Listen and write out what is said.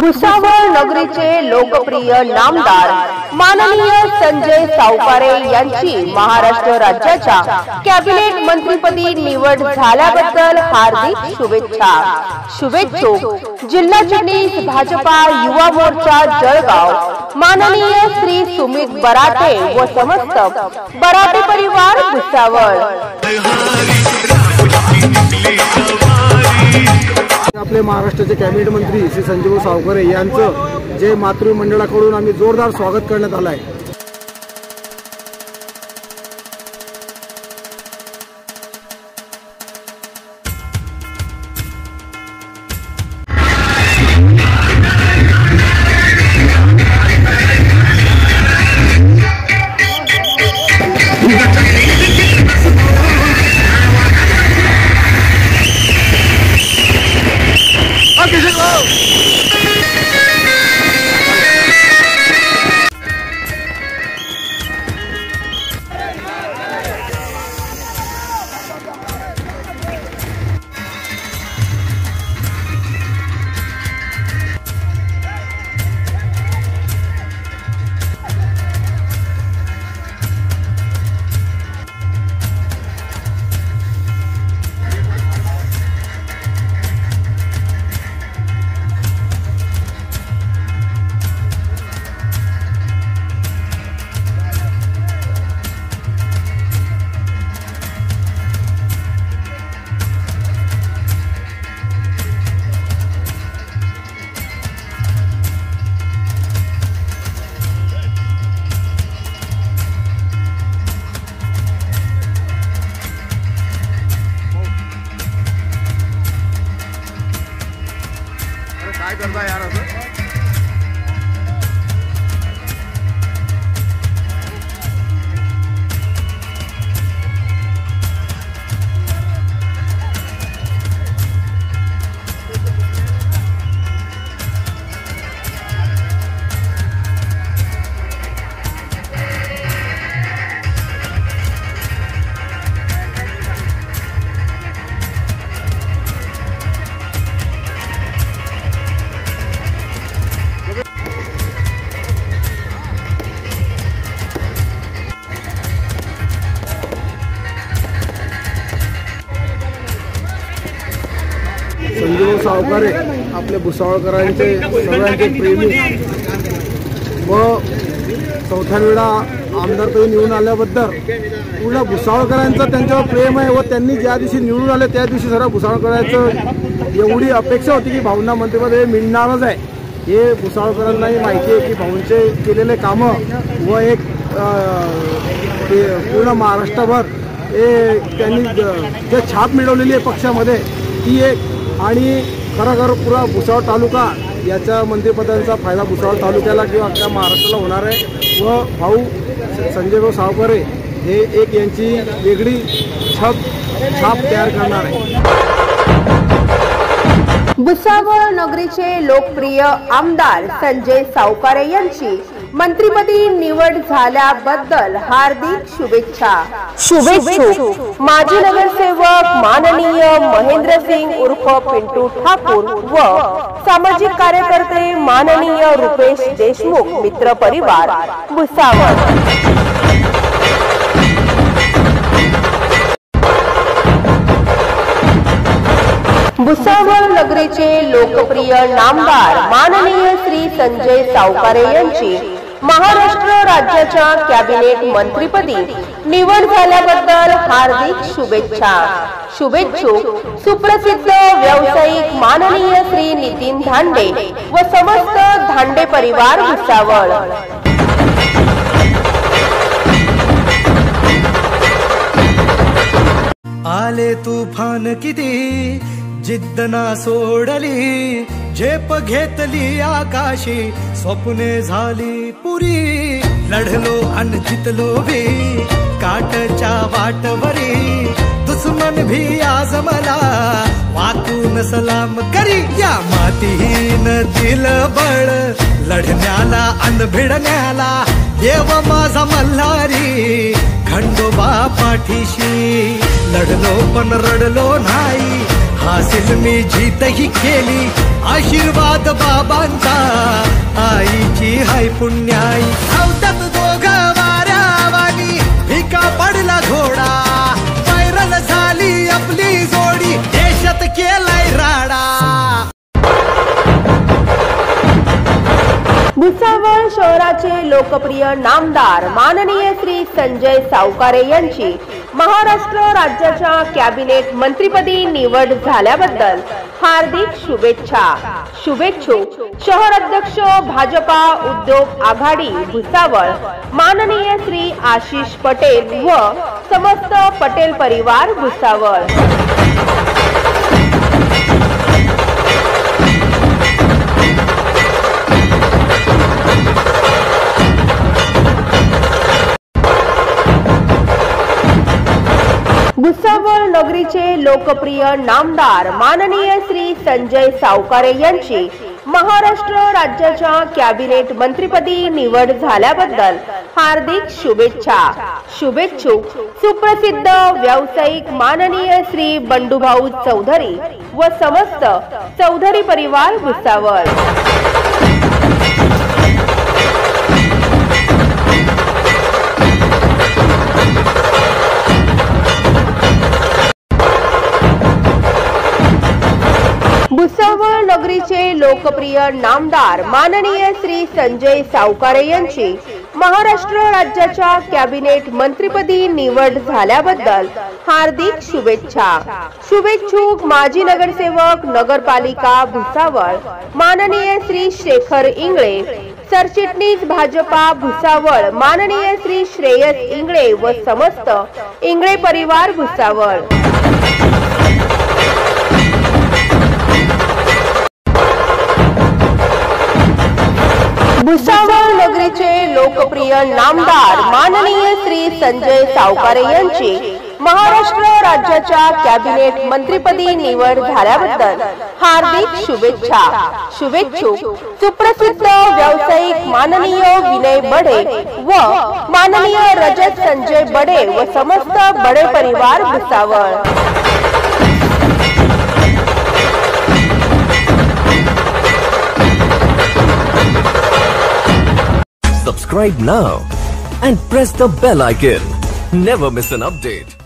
भुसावळ नगरीचे लोकप्रिय नामदार माननीय संजय सावकारे यांची महाराष्ट्र राज्याच्या कॅबिनेट मंत्रीपदी निवड झाल्याबद्दल हार्दिक शुभेच्छा। शुभेच्छुक जिल्हा चिटणीस भाजपा युवा मोर्चा जळगाव माननीय श्री सुमित बराटे व समस्त बराटे परिवार भुसावळ। आपले महाराष्ट्राचे कॅबिनेट मंत्री श्री संजय सावकारे यांचं जे मातृमंडळाकडून आम्ही जोरदार स्वागत करण्यात आलं आहे। काय करता यार असं? संजय सावकारे आपले भुसावळकरांचे सगळ्यांचे प्रेमी व चौथ्या वेळा आमदारपदी निवडून आल्याबद्दल पूर्ण भुसावळकरांचं त्यांच्यावर प्रेम आहे व त्यांनी ज्या दिवशी निवडून आले त्या दिवशी सर्व भुसावळकरांचं एवढी अपेक्षा होती की भाऊंना मंत्रिपद हे मिळणारच आहे। हे भुसावळकरांनाही माहिती आहे की भाऊंचे केलेले कामं व एक पूर्ण महाराष्ट्रभर हे त्यांनी जे छाप मिळवलेली आहे पक्षामध्ये ती एक आणि खरोखर पुरा भुसावळ तालुका याच्या मंत्रिपदांचा फायदा भुसावळ तालुक्याला किंवा अख्ख्या महाराष्ट्राला होणार आहे व भाऊ संजय भाऊ सावकारे हे एक यांची वेगळी छाप तयार करणार आहे। भुसावळ नगरीचे लोकप्रिय आमदार संजय सावकारे यांची मंत्रिपदी निवड झाल्याबद्दल हार्दिक शुभेच्छा। शुभेच्छुक माजी नगरसेवक माननीय महेंद्र सिंग उर्फ पिंटू ठाकूर व सामाजिक कार्यकर्ते माननीय रुपेश देशमुख मित्र परिवार भुसावळ। भुसावळ नगरीचे लोकप्रिय नामदार माननीय श्री संजय सावकारे यांची महाराष्ट्र राज्याच्या कॅबिनेट मंत्रीपदी निवड झाल्याबद्दल हार्दिक शुभेच्छा। शुभेच्छुक सुप्रसिद्ध व्यावसायिक माननीय श्री नितीन धांडे व समस्त धांडे परिवार भुसावळ। आले तूफान किती जिद्द ना सोडली झेप घेतली आकाशी स्वप्ने झाली पुरी लढलो अन जितलो भी काटच्या वाटवरी दुश्मन भी आज मला वाकून सलाम करी या मातीहीन दिल बळ लढण्याला अन भिडण्याला देव माझा मल्हारी खंडोबा पाठीशी लढलो पण रडलो नाही हासिल मी जीतही केली आशीर्वाद बाबांचा आईची हाय पुण्याई धावतात दोघं वाऱ्यावानी भिका पडला घोडा व्हायरल झाली आपली जोडी देशात केलाय राडा भुसावळ शहराचे लोकप्रिय नामदार माननीय श्री संजय सावकारे यांची महाराष्ट्र राज्याच्या कॅबिनेट मंत्रिपदी निवड झाल्याबद्दल हार्दिक शुभेच्छा. शुभेच्छुक शहर अध्यक्ष भाजपा उद्योग आघाडी भुसावळ माननीय श्री आशिष पटेल व समस्त पटेल परिवार भुसावळ. भुसावळ नगरीचे लोकप्रिय नामदार माननीय श्री संजय सावकारे यांची महाराष्ट्र राज्याच्या कॅबिनेट मंत्रिपदी निवड झाल्याबद्दल हार्दिक शुभेच्छा. शुभेच्छुक सुप्रसिद्ध व्यावसायिक माननीय श्री बंडूभाऊ चौधरी व समस्त चौधरी परिवार भुसावळ. भुसावळ नगरीचे लोकप्रिय नामदार माननीय श्री संजय सावकारे यांची महाराष्ट्र राज्याच्या कॅबिनेट मंत्रिपदी निवड झाल्याबद्दल हार्दिक शुभेच्छा. शुभेच्छुक माजी नगरसेवक नगरपालिका भुसावळ माननीय श्री शेखर इंगळे, सरचिटणीस भाजपा भुसावळ माननीय श्री श्रेयस इंगळे व समस्त इंगळे परिवार भुसावळ. भुसावळ नगरीचे लोकप्रिय नामदार माननीय श्री संजय सावकारे यांची महाराष्ट्र राज्याच्या कॅबिनेट मंत्रिपदी निवड झाल्याबद्दल हार्दिक शुभेच्छा. शुभेच्छुक सुप्रसिद्ध व्यावसायिक माननीय विनय बडे व माननीय रजत संजय बडे व समस्त बडे परिवार Bhusawal. Subscribe now and press the bell icon. Never miss an update.